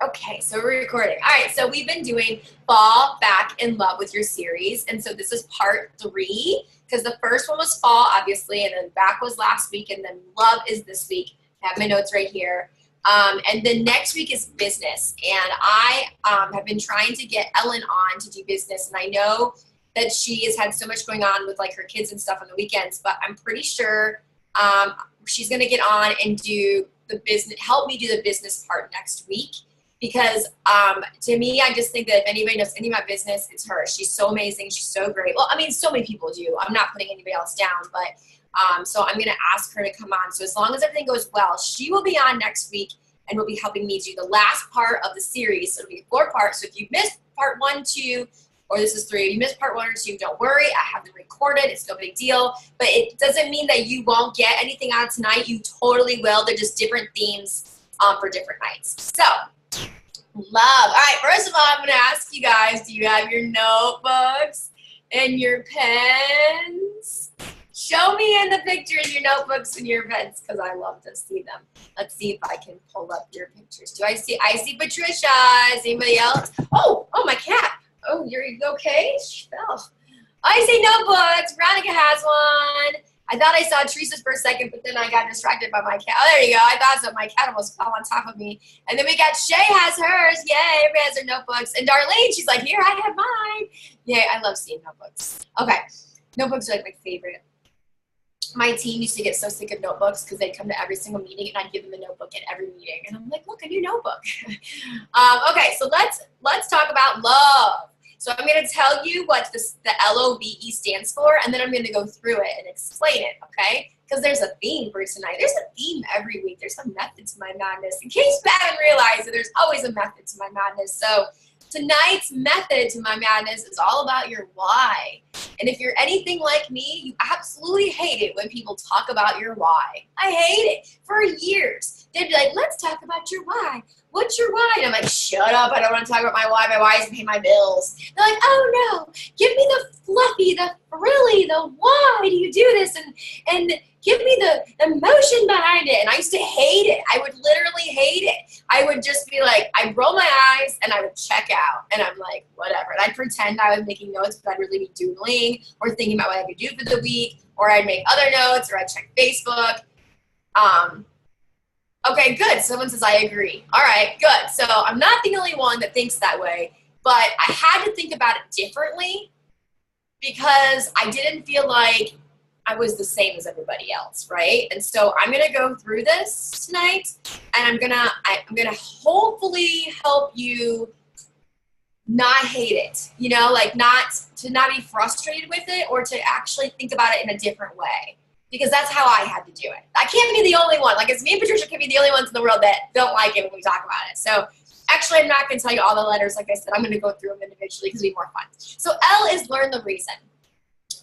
Okay, so we're recording. All right, so we've been doing Fall Back in Love with Your series. And so this is part 3, because the first one was fall, obviously, and then back was last week, and then love is this week. I have my notes right here. And then next week is business. And I have been trying to get Ellen on to do business. And I know that she has had so much going on with like her kids and stuff on the weekends, but I'm pretty sure she's going to get on and do the business, help me do the business part next week. Because to me, I just think that if anybody knows any of my business, it's her. She's so amazing. She's so great. Well, I mean, so many people do. I'm not putting anybody else down, but so I'm going to ask her to come on. So as long as everything goes well, she will be on next week and will be helping me do the last part of the series. So it'll be 4 parts. So if you missed part 1, 2, or this is 3, if you missed part 1 or 2, don't worry. I have them recorded. It's no big deal. But it doesn't mean that you won't get anything out of tonight. You totally will. They're just different themes for different nights. So love. All right, first of all, I'm going to ask you guys, do you have your notebooks and your pens? Show me in the pictures your notebooks and your pens, because I love to see them. Let's see if I can pull up your pictures. I see Patricia. Is anybody else? Oh, my cat. Oh, you're okay? She fell. I see notebooks. Veronica has one. I thought I saw Teresa's for a second, but then I got distracted by my cat. Oh, there you go. I thought so. My cat almost fell on top of me. And then we got Shay has hers. Yay, everybody has their notebooks. And Darlene, she's like, here, I have mine. Yay, I love seeing notebooks. Okay, notebooks are like my favorite. My team used to get so sick of notebooks because they'd come to every single meeting and I'd give them a notebook at every meeting. And I'm like, look, a new notebook. Okay, so let's talk about love. So I'm going to tell you what the LOVE stands for, and then I'm going to go through it and explain it, okay? Because there's a theme for tonight. There's a theme every week. There's a method to my madness. In case you haven't realized that there's always a method to my madness. So tonight's method to my madness is all about your why. And if you're anything like me, you absolutely hate it when people talk about your why. I hate it. For years, they'd be like, let's talk about your why. What's your why? And I'm like, shut up. I don't want to talk about my why. My why is to pay my bills. They're like, oh no, give me the fluffy, the frilly, the why do you do this? And give me the emotion behind it. And I used to hate it. I would literally hate it. I would just be like, I'd roll my eyes and I would check out. And I'm like, whatever. And I'd pretend I was making notes, but I'd really be doodling or thinking about what I could do for the week. Or I'd make other notes, or I'd check Facebook. Okay, good. Someone says I agree. All right, good. So I'm not the only one that thinks that way, but I had to think about it differently because I didn't feel like I was the same as everybody else, right? And so I'm gonna go through this tonight, and I'm gonna hopefully help you not hate it, you know, like not be frustrated with it, or to actually think about it in a different way. Because that's how I had to do it. I can't be the only one. Like, it's me and Patricia can be the only ones in the world that don't like it when we talk about it. So actually, I'm not going to tell you all the letters. Like I said, I'm going to go through them individually because it'll be more fun. So L is learn the reason.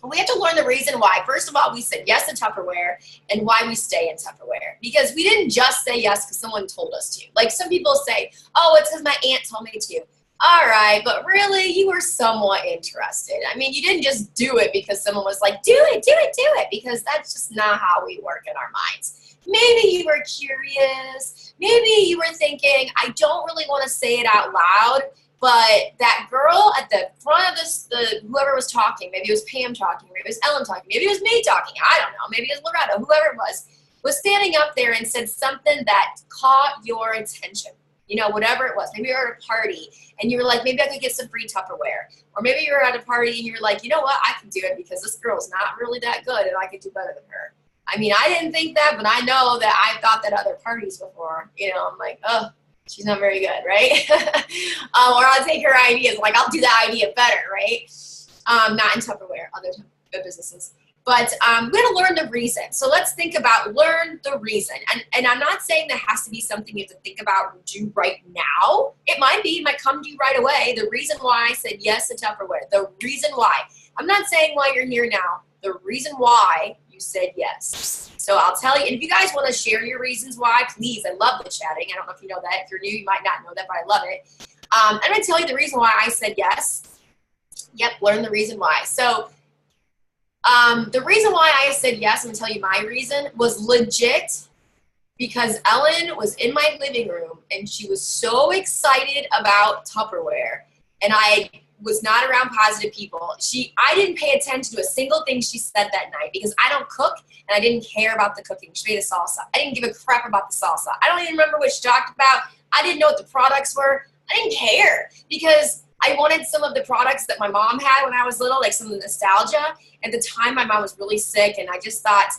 We have to learn the reason why. First of all, we said yes to Tupperware and why we stay in Tupperware. Because we didn't just say yes because someone told us to. Like, some people say, oh, it's because my aunt told me to. All right, but really, you were somewhat interested. I mean, you didn't just do it because someone was like, do it, because that's just not how we work in our minds. Maybe you were curious. Maybe you were thinking, I don't really want to say it out loud, but that girl at the front of whoever was talking, maybe it was Pam talking, maybe it was Ellen talking, maybe it was me talking, I don't know, maybe it was Loretta, whoever it was standing up there and said something that caught your attention. You know, whatever it was. Maybe you were at a party and you were like, maybe I could get some free Tupperware. Or maybe you were at a party and you were like, you know what, I can do it because this girl's not really that good and I could do better than her. I mean, I didn't think that, but I know that I've thought that at other parties before. You know, I'm like, oh, she's not very good, right? Or I'll take her ideas. Like, I'll do that idea better, right? Not in Tupperware, other businesses. But we have to learn the reason. So let's think about learn the reason. And I'm not saying that has to be something you have to think about or do right now. It might come to you right away. The reason why I said yes to Tupperware. The reason why. I'm not saying why you're here now. The reason why you said yes. So I'll tell you, and if you guys want to share your reasons why, please, I love the chatting. I don't know if you know that. If you're new, you might not know that, but I love it. I'm going to tell you the reason why I said yes. Yep, learn the reason why. So the reason why I said yes, I'm going to tell you my reason, was legit because Ellen was in my living room and she was so excited about Tupperware, and I was not around positive people. I didn't pay attention to a single thing she said that night because I don't cook and I didn't care about the cooking. She made a salsa. I didn't give a crap about the salsa. I don't even remember what she talked about. I didn't know what the products were. I didn't care because I wanted some of the products that my mom had when I was little, like some of the nostalgia. At the time, my mom was really sick, and I just thought,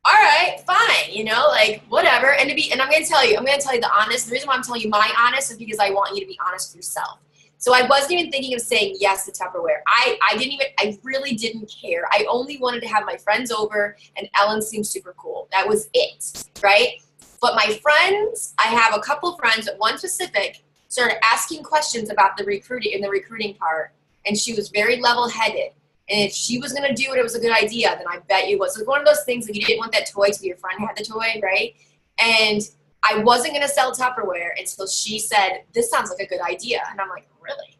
all right, fine, you know, like whatever. And I'm going to tell you the honest. The reason why I'm telling you my honest is because I want you to be honest with yourself. So I wasn't even thinking of saying yes to Tupperware. I really didn't care. I only wanted to have my friends over, and Ellen seemed super cool. That was it, right? But my friends, I have a couple friends, but one specific, started asking questions about the recruiting part, and she was very level-headed. And if she was going to do it, it was a good idea, then I bet you it was. It was one of those things that you didn't want that toy till your friend had the toy, right? And I wasn't going to sell Tupperware until she said, this sounds like a good idea. And I'm like, really?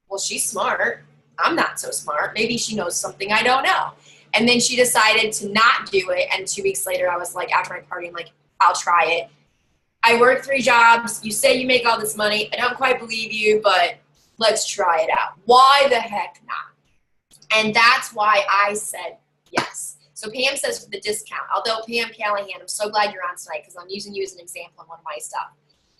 Well, she's smart. I'm not so smart. Maybe she knows something I don't know. And then she decided to not do it. And 2 weeks later, I was like, after my party, I'm like, I'll try it. I work 3 jobs. You say you make all this money. I don't quite believe you, but let's try it out. Why the heck not? And that's why I said yes. So Pam says for the discount, although Pam Callahan, I'm so glad you're on tonight because I'm using you as an example in one of my stuff.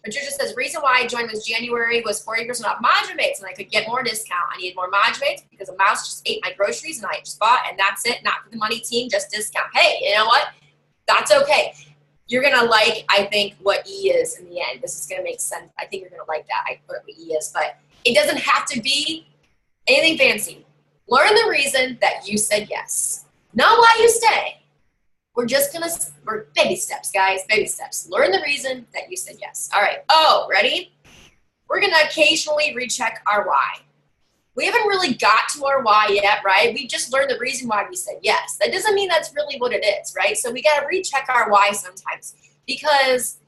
Patricia says, reason why I joined was January was 40% off Module Mates and I could get more discount. I needed more Module Mates because a mouse just ate my groceries and I just bought, and that's it. Not for the money team, just discount. Hey, you know what? That's okay. You're going to like, I think, what E is in the end. This is going to make sense. I think you're going to like that. I put what E is, but it doesn't have to be anything fancy. Learn the reason that you said yes. Not why you stay. We're baby steps, guys, baby steps. Learn the reason that you said yes. All right. Oh, ready? We're going to occasionally recheck our why. We haven't really got to our why yet, right? We just learned the reason why we said yes. That doesn't mean that's really what it is, right? So we got to recheck our why sometimes because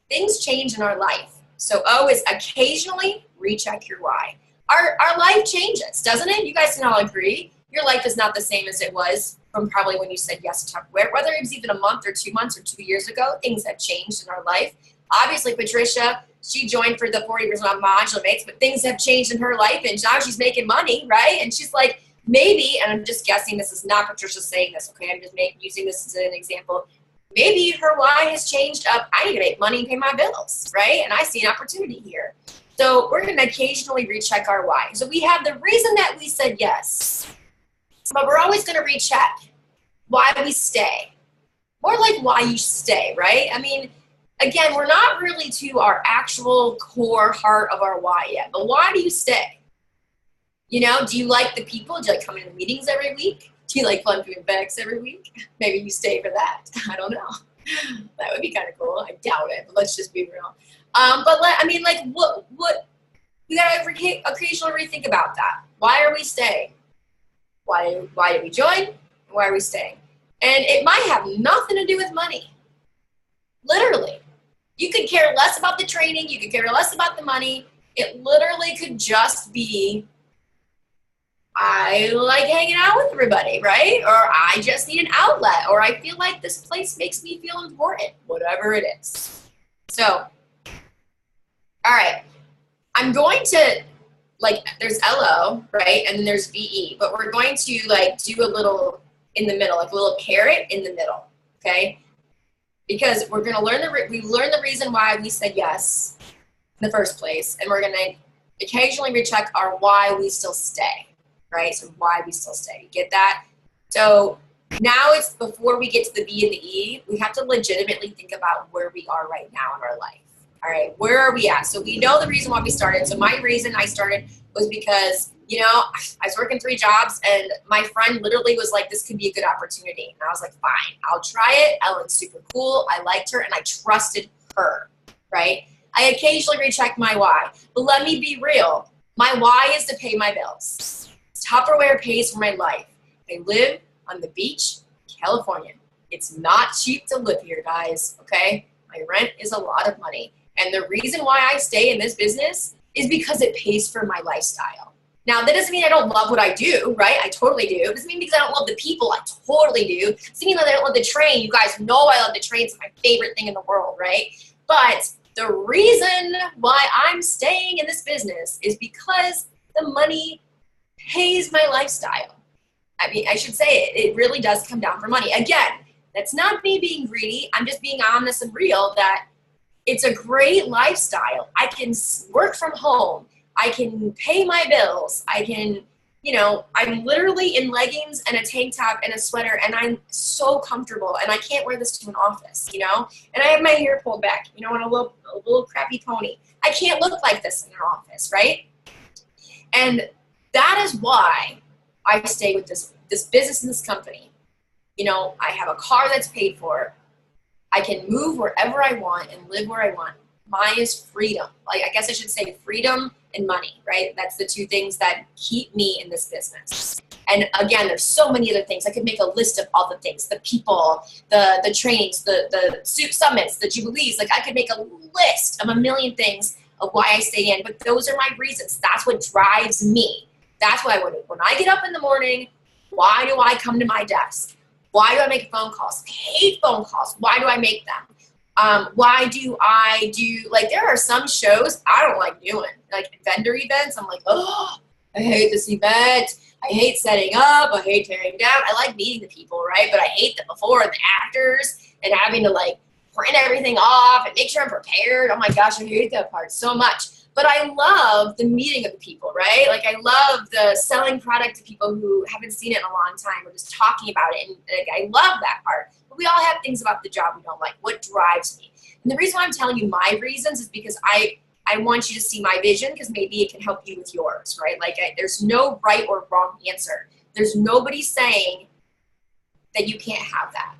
things change in our life. So O is occasionally recheck your why. Our life changes, doesn't it? You guys can all agree. Your life is not the same as it was from probably when you said yes to Tupperware. Whether it was even a month or 2 months or 2 years ago, things have changed in our life. Obviously, Patricia, she joined for the 40% off Module Mates, but things have changed in her life, and now she's making money, right? And she's like, maybe, and I'm just guessing this is not Patricia saying this, okay? I'm just using this as an example. Maybe her why has changed up. I need to make money and pay my bills, right? And I see an opportunity here. So we're going to occasionally recheck our why. So we have the reason that we said yes, but we're always going to recheck why we stay. More like why you stay, right? I mean, again, we're not really to our actual core heart of our why yet, but why do you stay? You know, do you like the people? Do you like coming to the meetings every week? Do you like fun food bags every week? Maybe you stay for that. I don't know. That would be kind of cool. I doubt it, but let's just be real. What we gotta occasionally rethink about that. Why are we staying? Why did we join? And why are we staying? And it might have nothing to do with money. Literally. You could care less about the training. You could care less about the money. It literally could just be, I like hanging out with everybody, right? Or I just need an outlet. Or I feel like this place makes me feel important. Whatever it is. So, all right. I'm going to, there's LO, right? And then there's VE. But we're going to, do a little in the middle, like a little carrot in the middle, okay? Because we're going to learn the reason why we said yes in the first place. And we're going to occasionally recheck our why we still stay, right? So why we still stay. You get that? So now it's before we get to the V and the E, we have to legitimately think about where we are right now in our life. All right, where are we at? So we know the reason why we started. So my reason I started was because, I was working 3 jobs and my friend literally was like, this could be a good opportunity. And I was like, fine, I'll try it. Ellen's super cool. I liked her and I trusted her, right? I occasionally recheck my why. But let me be real. My why is to pay my bills. Tupperware pays for my life. I live on the beach, California. It's not cheap to live here, guys, okay? My rent is a lot of money. And the reason why I stay in this business is because it pays for my lifestyle. Now, that doesn't mean I don't love what I do, right? I totally do. It doesn't mean because I don't love the people. I totally do. It doesn't mean that I don't love the train. You guys know I love the train. It's my favorite thing in the world, right? But the reason why I'm staying in this business is because the money pays my lifestyle. I mean, I should say it really does come down for money. Again, that's not me being greedy. I'm just being honest and real that it's a great lifestyle. I can work from home. I can pay my bills. I can, you know, I'm literally in leggings and a tank top and a sweater, and I'm so comfortable, and I can't wear this to an office, you know, and I have my hair pulled back, you know, in a little crappy pony. I can't look like this in an office, right? And that is why I stay with this business and this company. You know, I have a car that's paid for. I can move wherever I want and live where I want. Mine is freedom. Like, I guess I should say freedom and money, right? That's the two things that keep me in this business. And again, there's so many other things. I could make a list of all the things, the people, the trainings, the summits, the jubilees. Like, I could make a list of a million things of why I stay in, but those are my reasons. That's what drives me. That's why when I get up in the morning, why do I come to my desk? Why do I make phone calls? I hate phone calls. Why do I make them? Why do I do, like, there are some shows I don't like doing, like vendor events. I'm like, oh, I hate this event. I hate setting up. I hate tearing down. I like meeting the people, right? But I hate the before and the afters and having to, like, print everything off and make sure I'm prepared. Oh my gosh, I hate that part so much. But I love the meeting of the people, right? Like, I love the selling product to people who haven't seen it in a long time or just talking about it. And like, I love that part. But we all have things about the job we don't like. What drives me? And the reason why I'm telling you my reasons is because I want you to see my vision, because maybe it can help you with yours, right? Like, there's no right or wrong answer. There's nobody saying that you can't have that.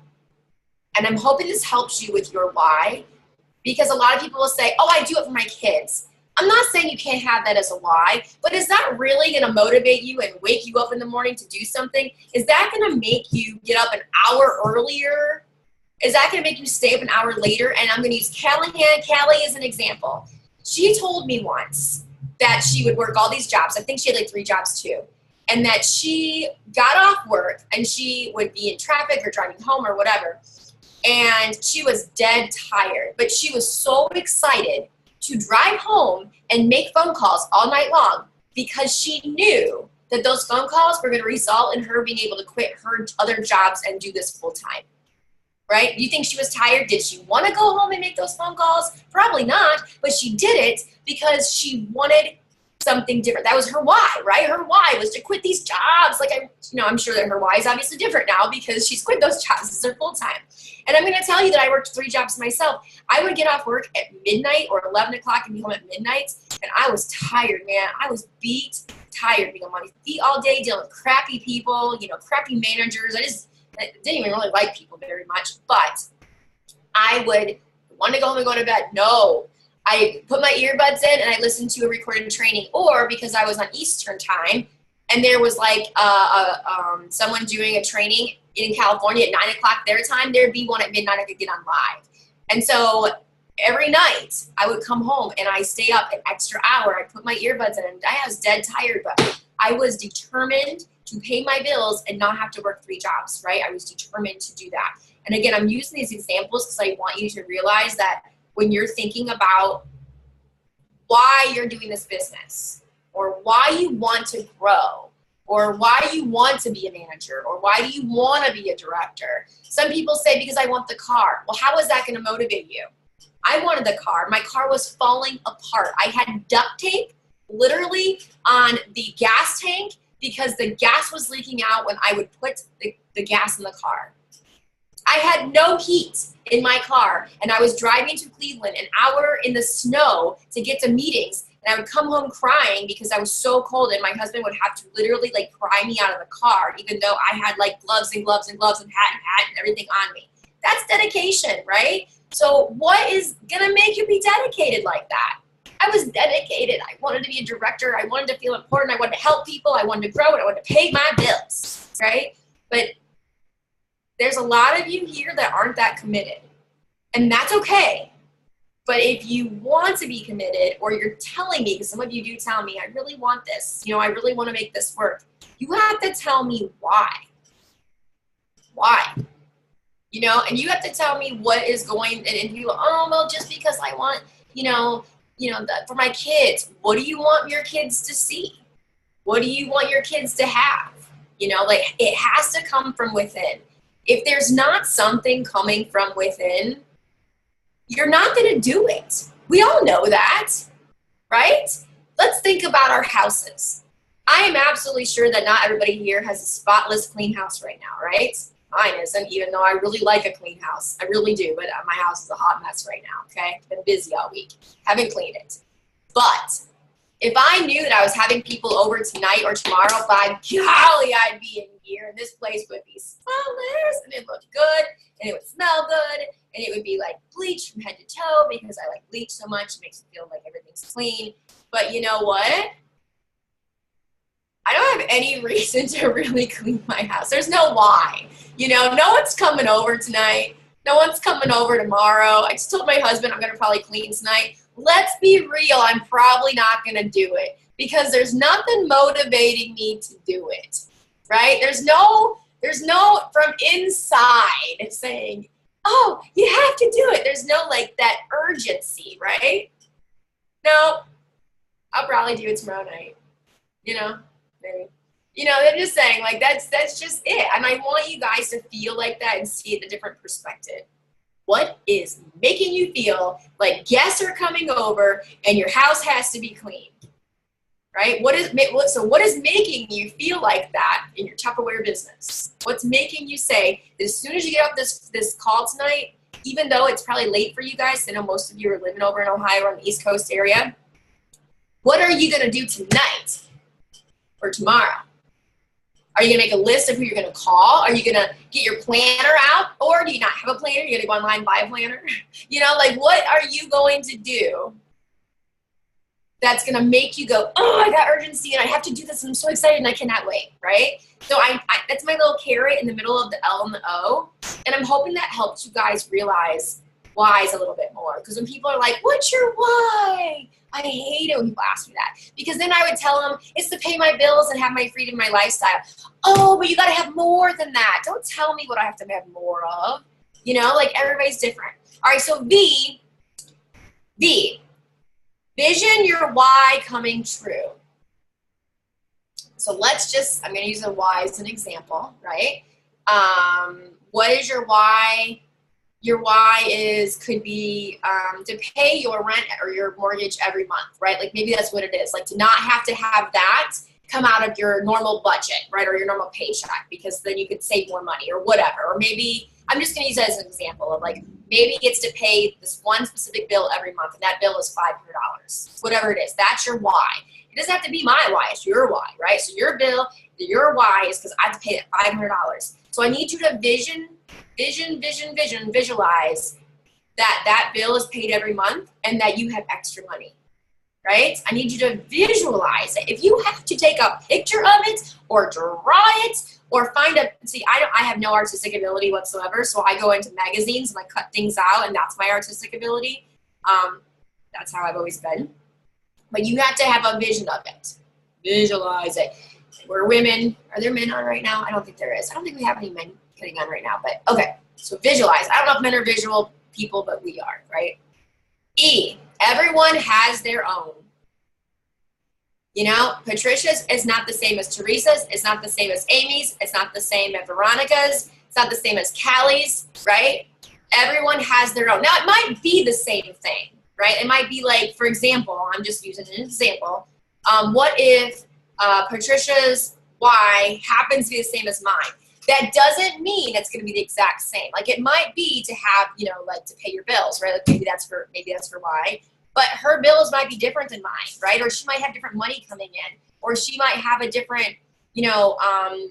And I'm hoping this helps you with your why, because a lot of people will say, oh, I do it for my kids. I'm not saying you can't have that as a why, but is that really going to motivate you and wake you up in the morning to do something? Is that going to make you get up an hour earlier? Is that going to make you stay up an hour later? And I'm going to use Callie as an example. She told me once that she would work all these jobs. I think she had like 3 jobs too. And that she got off work and she would be in traffic or driving home or whatever. And she was dead tired, but she was so excited to drive home and make phone calls all night long because she knew that those phone calls were going to result in her being able to quit her other jobs and do this full time, right? Do you think she was tired? Did she want to go home and make those phone calls? Probably not, but she did it because she wanted something different. That was her why, right? Her why was to quit these jobs. Like, I'm sure that her why is obviously different now because she's quit those jobs. It's her full time. And I'm going to tell you that I worked 3 jobs myself. I would get off work at midnight or 11 o'clock and be home at midnight. And I was tired, man. I was tired, being on my feet all day, dealing with crappy people, crappy managers. I didn't even really like people very much. But I would want to go home and go to bed. No. I put my earbuds in and I listened to a recorded training, or because I was on Eastern time and there was like someone doing a training in California at 9 o'clock their time, there'd be one at midnight I could get on live. And so every night I would come home and I stay up an extra hour. I put my earbuds in and I was dead tired, but I was determined to pay my bills and not have to work 3 jobs, right? I was determined to do that. And again, I'm using these examples because I want you to realize that when you're thinking about why you're doing this business or why you want to grow or why you want to be a manager or why do you want to be a director? Some people say because I want the car. Well, how is that going to motivate you? I wanted the car. My car was falling apart. I had duct tape literally on the gas tank because the gas was leaking out when I would put the gas in the car. I had no heat in my car, and I was driving to Cleveland an hour in the snow to get to meetings, and I would come home crying because I was so cold, and my husband would have to literally like pry me out of the car, even though I had like gloves and hat and everything on me. That's dedication, right? So what is gonna make you be dedicated like that? I was dedicated. I wanted to be a director. I wanted to feel important. I wanted to help people. I wanted to grow, and I wanted to pay my bills, right? But there's a lot of you here that aren't that committed, and that's okay. But if you want to be committed, or you're telling me, because some of you do tell me, I really want this, I really want to make this work, you have to tell me why. Why? And you have to tell me what is going, and you go, oh, well, just because I want, for my kids. What do you want your kids to see? What do you want your kids to have? Like, it has to come from within. If there's not something coming from within, you're not going to do it. We all know that, right? Let's think about our houses. I am absolutely sure that not everybody here has a spotless, clean house right now, right? Mine isn't, even though I really like a clean house. I really do, but my house is a hot mess right now, okay? Been busy all week. Haven't cleaned it. But if I knew that I was having people over tonight or tomorrow, by golly, I'd be in here, and this place would be spotless, and it looked good, and it would smell good, and it would be like bleach from head to toe, because I like bleach so much. It makes me feel like everything's clean. But you know what? I don't have any reason to really clean my house. There's no why. No one's coming over tonight. No one's coming over tomorrow. I just told my husband I'm going to probably clean tonight. Let's be real. I'm probably not going to do it because there's nothing motivating me to do it, right? There's no from inside saying, oh, you have to do it. There's no like that urgency, right? No, I'll probably do it tomorrow night, maybe. I'm just saying, like, that's just it. And I want you guys to feel like that and see it a different perspective. What is making you feel like guests are coming over and your house has to be clean, right? So what is making you feel like that in your Tupperware business? What's making you say, as soon as you get off this call tonight, even though it's probably late for you guys, I know most of you are living over in Ohio or in the East Coast area, what are you going to do tonight or tomorrow? Are you going to make a list of who you're going to call? Are you going to get your planner out? Or do you not have a planner? You're going to go online and buy a planner? Like, what are you going to do that's going to make you go, oh, I got urgency and I have to do this and I'm so excited and I cannot wait, right? So that's my little carrot in the middle of the L and the O. And I'm hoping that helps you guys realize whys a little bit more. Because when people are like, what's your why? I hate it when people ask me that, because then I would tell them it's to pay my bills and have my freedom, my lifestyle. Oh, but you got to have more than that. Don't tell me what I have to have more of. Like, everybody's different. All right, so V, vision your why coming true. So I'm going to use a why as an example, right? What is your why? Your why could be to pay your rent or your mortgage every month, right? Like, maybe that's what it is. Like, to not have to have that come out of your normal budget, right? Or your normal paycheck, because then you could save more money or whatever. Or maybe, I'm just going to use that as an example of, like, maybe it's to pay this one specific bill every month, and that bill is $500, whatever it is. That's your why. It doesn't have to be my why. It's your why, right? So your bill, your why is because I have to pay that $500. So I need you to visualize that bill is paid every month and that you have extra money, right? I need you to visualize it. If you have to take a picture of it or draw it or I have no artistic ability whatsoever, so I go into magazines and I cut things out, and that's my artistic ability. That's how I've always been. But you have to have a vision of it. Visualize it. We're women. Are there men on right now? I don't think there is. I don't think we have any men getting on right now, but okay. So visualize. I don't know if men are visual people, but we are, right? E, everyone has their own. Patricia's is not the same as Teresa's. It's not the same as Amy's. It's not the same as Veronica's. It's not the same as Callie's, right? Everyone has their own. Now, it might be the same thing, right? It might be like, for example, I'm just using an example. What if Patricia's why happens to be the same as mine? That doesn't mean it's going to be the exact same. Like, it might be to have, like, to pay your bills, right? Like, maybe that's for why. But her bills might be different than mine, right? Or she might have different money coming in. Or she might have a different, I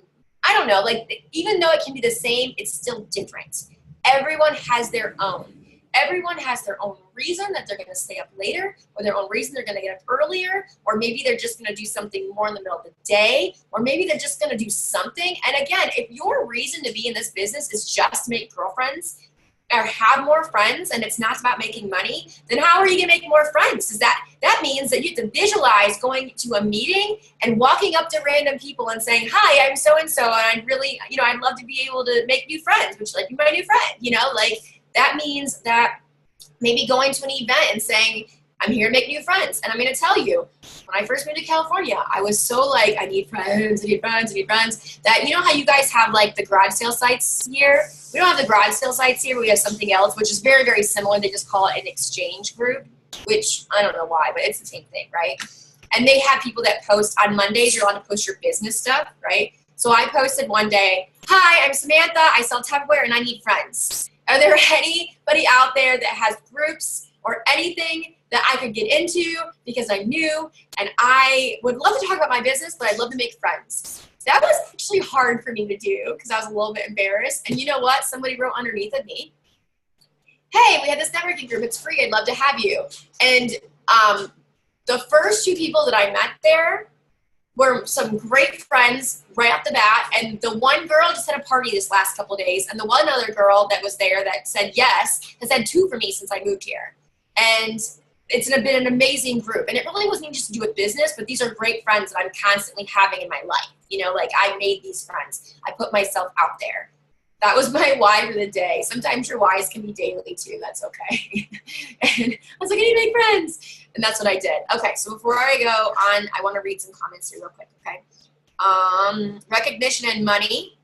don't know. Like, even though it can be the same, it's still different. Everyone has their own. Everyone has their own reason that they're going to stay up later, or their own reason they're going to get up earlier, or maybe they're just going to do something more in the middle of the day, or maybe they're just going to do something. And again, if your reason to be in this business is just to make girlfriends, or have more friends and it's not about making money, then how are you gonna make more friends? Because that means that you have to visualize going to a meeting and walking up to random people and saying, hi, I'm so-and-so, and I'd really, I'd love to be able to make new friends, which like be my new friend, like that means that maybe going to an event and saying, I'm here to make new friends. And I'm going to tell you, when I first moved to California, I was so like, I need friends, that you know how you guys have like the garage sale sites here? We don't have the garage sale sites here, but we have something else, which is very, very similar. They just call it an exchange group, which I don't know why, but it's the same thing, right? And they have people that post on Mondays, you're allowed to post your business stuff, right? So I posted one day, hi, I'm Samantha, I sell Tupperware and I need friends. Are there anybody out there that has groups or anything that I could get into because I'm new and I would love to talk about my business, but I'd love to make friends? That was actually hard for me to do because I was a little bit embarrassed. And you know what? Somebody wrote underneath of me, hey, we have this networking group. It's free. I'd love to have you. And the first two people that I met there were some great friends right off the bat. And the one girl just had a party this last couple of days. And the one other girl that was there that said yes has had two for me since I moved here. And it's been an amazing group. And it really wasn't even just to do with business, but these are great friends that I'm constantly having in my life. Like I made these friends. I put myself out there. That was my why for the day. Sometimes your whys can be daily too. That's okay. And I was like, I need to make friends. And that's what I did. Okay, so before I go on, I want to read some comments here real quick, okay? Recognition and money.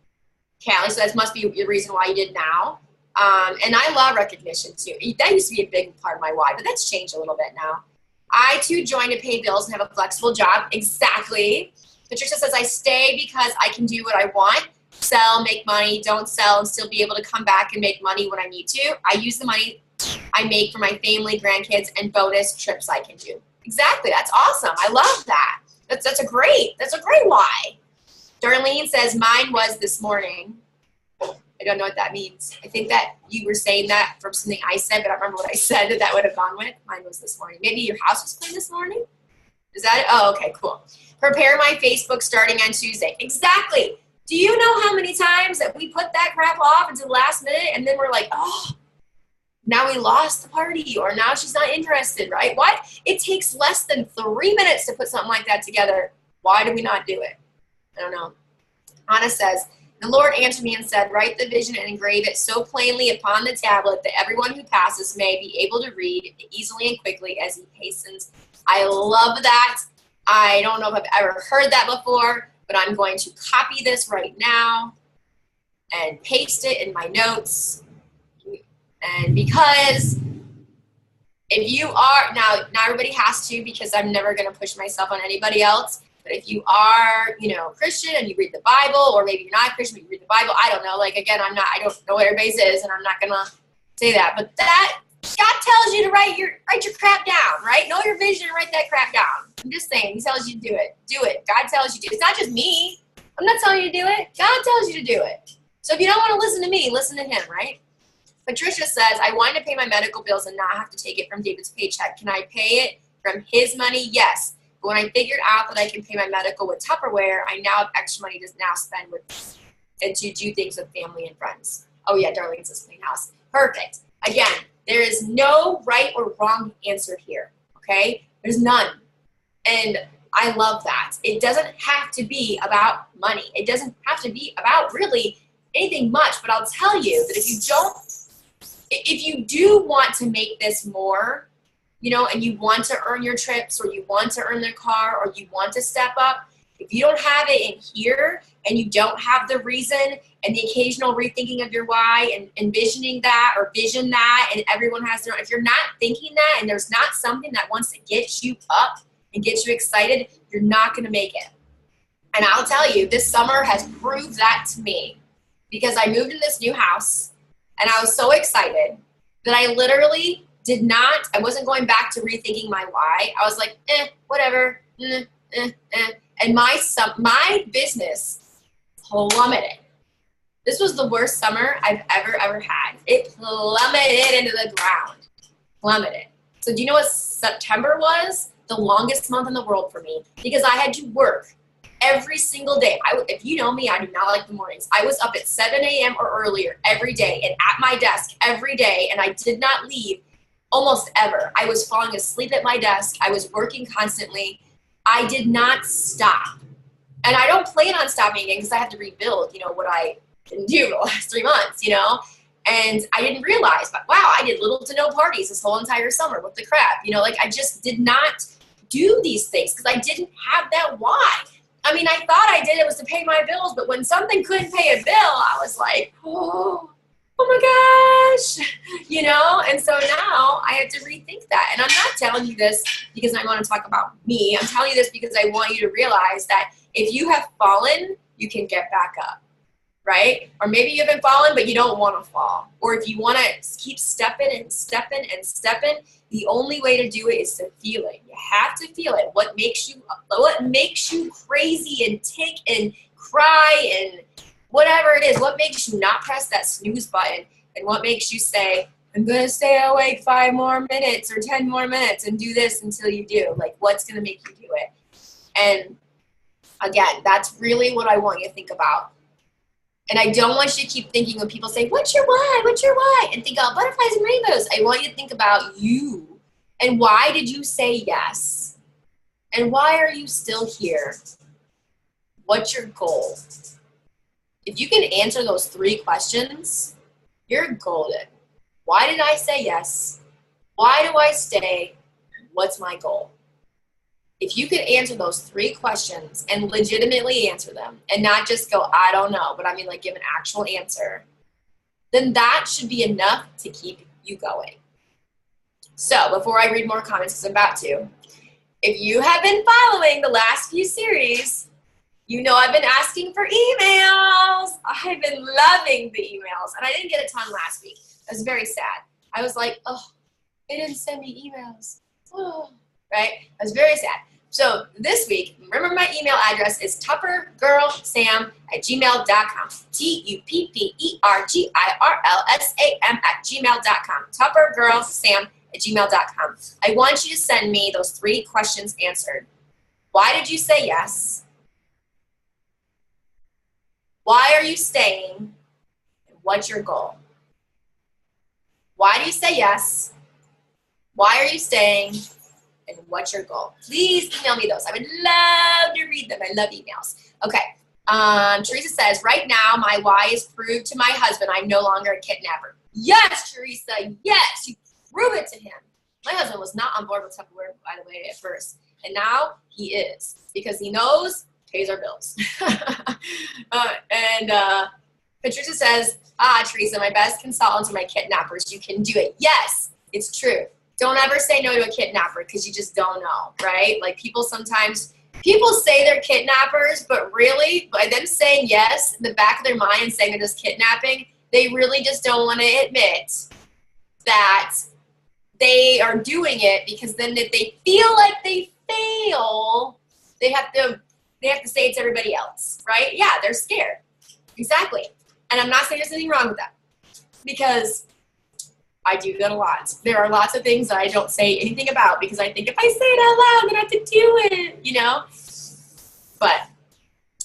Callie, so that must be the reason why you did now. And I love recognition too. That used to be a big part of my why, but that's changed a little bit now. I too joined to pay bills and have a flexible job. Exactly. Patricia says, I stay because I can do what I want. Sell, make money, don't sell, and still be able to come back and make money when I need to. I use the money I make for my family, grandkids, and bonus trips I can do. Exactly. That's awesome. I love that. That's a great why. Darlene says, mine was this morning. I don't know what that means. I think that you were saying that from something I said, but I don't remember what I said that would have gone with. Mine was this morning. Maybe your house was clean this morning? Is that it? Oh, okay, cool. Prepare my Facebook starting on Tuesday. Exactly. Do you know how many times that we put that crap off until the last minute and then we're like, oh, now we lost the party or now she's not interested, right? What? It takes less than 3 minutes to put something like that together. Why do we not do it? I don't know. Anna says, the Lord answered me and said, write the vision and engrave it so plainly upon the tablet that everyone who passes may be able to read easily and quickly as he hastens. I love that. I don't know if I've ever heard that before, but I'm going to copy this right now and paste it in my notes. And because if you are, now everybody has to because I'm never going to push myself on anybody else. But if you are, Christian and you read the Bible, or maybe you're not Christian, but you read the Bible, I don't know. Like, again, I don't know what everybody's is, and I'm not going to say that. But that, God tells you to write your crap down, right? Know your vision and write that crap down. I'm just saying, he tells you to do it. Do it. God tells you to. It's not just me. I'm not telling you to do it. God tells you to do it. So if you don't want to listen to me, listen to him, right? Patricia says, I wanted to pay my medical bills and not have to take it from David's paycheck. Can I pay it from his money? Yes. But when I figured out that I can pay my medical with Tupperware, I now have extra money to now spend with and to do things with family and friends. Oh yeah, Darlene says clean house. Perfect. Again, there is no right or wrong answer here, okay? There's none. And I love that. It doesn't have to be about money. It doesn't have to be about really anything much, but I'll tell you that if you do want to make this more, and you want to earn your trips or you want to earn the car or you want to step up, if you don't have it in here and you don't have the reason and the occasional rethinking of your why and envisioning that or vision that, and everyone has their own, if you're not thinking that and there's not something that wants to get you up and get you excited, you're not going to make it. And I'll tell you, this summer has proved that to me because I moved in this new house and I was so excited that I literally I wasn't going back to rethinking my why. I was like, whatever, And my business plummeted. This was the worst summer I've ever had. It plummeted into the ground. Plummeted. So do you know what September was? The longest month in the world for me because I had to work every single day. If you know me, I do not like the mornings. I was up at 7 a.m. or earlier every day and at my desk every day, and I did not leave almost ever. I was falling asleep at my desk. I was working constantly. I did not stop. And I don't plan on stopping again because I have to rebuild, you know, what I didn't do the last 3 months, you know? And I didn't realize, but wow, I did little to no parties this whole entire summer. What the crap? You know, like I just did not do these things because I didn't have that why. I mean, I thought I did it was to pay my bills, but when something couldn't pay a bill, I was like, oh my gosh, you know? And so now I had to rethink that. And I'm not telling you this because I want to talk about me. I'm telling you this because I want you to realize that if you have fallen, you can get back up, right? Or maybe you haven't fallen, but you don't want to fall. Or if you want to keep stepping and stepping and stepping, the only way to do it is to feel it. You have to feel it. What makes you crazy and tick and cry and whatever it is, what makes you not press that snooze button, and what makes you say, I'm going to stay awake 5 more minutes or 10 more minutes and do this until you do. Like, what's going to make you do it? And again, that's really what I want you to think about. And I don't want you to keep thinking when people say, what's your why? What's your why? And think about butterflies and rainbows. I want you to think about you. And why did you say yes? And why are you still here? What's your goal? If you can answer those 3 questions, you're golden. Why did I say yes? Why do I stay? What's my goal? If you could answer those 3 questions and legitimately answer them and not just go, I don't know, but I mean like give an actual answer, then that should be enough to keep you going. So before I read more comments, because I'm about to, if you have been following the last few series, you know I've been asking for emails. I've been loving the emails. And I didn't get a ton last week. I was very sad. I was like, oh, they didn't send me emails. Oh, right? I was very sad. So this week, remember my email address is tuppergirlsam@gmail.com. TUPPERGIRLSAM@gmail.com. tuppergirlsam@gmail.com. I want you to send me those 3 questions answered. Why did you say yes? Why are you staying? And what's your goal? Why do you say yes? Why are you staying? And what's your goal? Please email me those. I would love to read them. I love emails. Okay. Teresa says, right now my why is proved to my husband I'm no longer a kidnapper. Yes, Teresa. Yes. You prove it to him. My husband was not on board with Tupperware, by the way, at first. And now he is because he knows pays our bills. Patricia says, Teresa, my best consultants are my kidnappers. You can do it. Yes, it's true. Don't ever say no to a kidnapper because you just don't know, right? Like people say they're kidnappers, but really by them saying yes in the back of their mind and saying they're just kidnapping, they really just don't want to admit that they are doing it because then if they feel like they fail, they have to say it's everybody else, right? Yeah, they're scared. Exactly. And I'm not saying there's anything wrong with that because I do that a lot. There are lots of things that I don't say anything about because I think if I say it out loud, then I have to do it, you know? But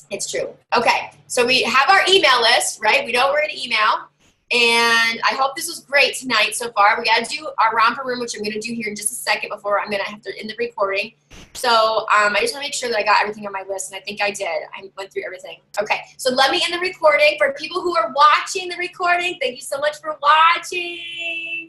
it's true. Okay, so we have our email list, right? We know we're going to email. And I hope this was great tonight so far. We got to do our romper room, which I'm going to do here in just a second before I'm going to have to end the recording. So I just want to make sure that I got everything on my list, and I think I did. I went through everything. Okay, so let me end the recording. For people who are watching the recording, thank you so much for watching.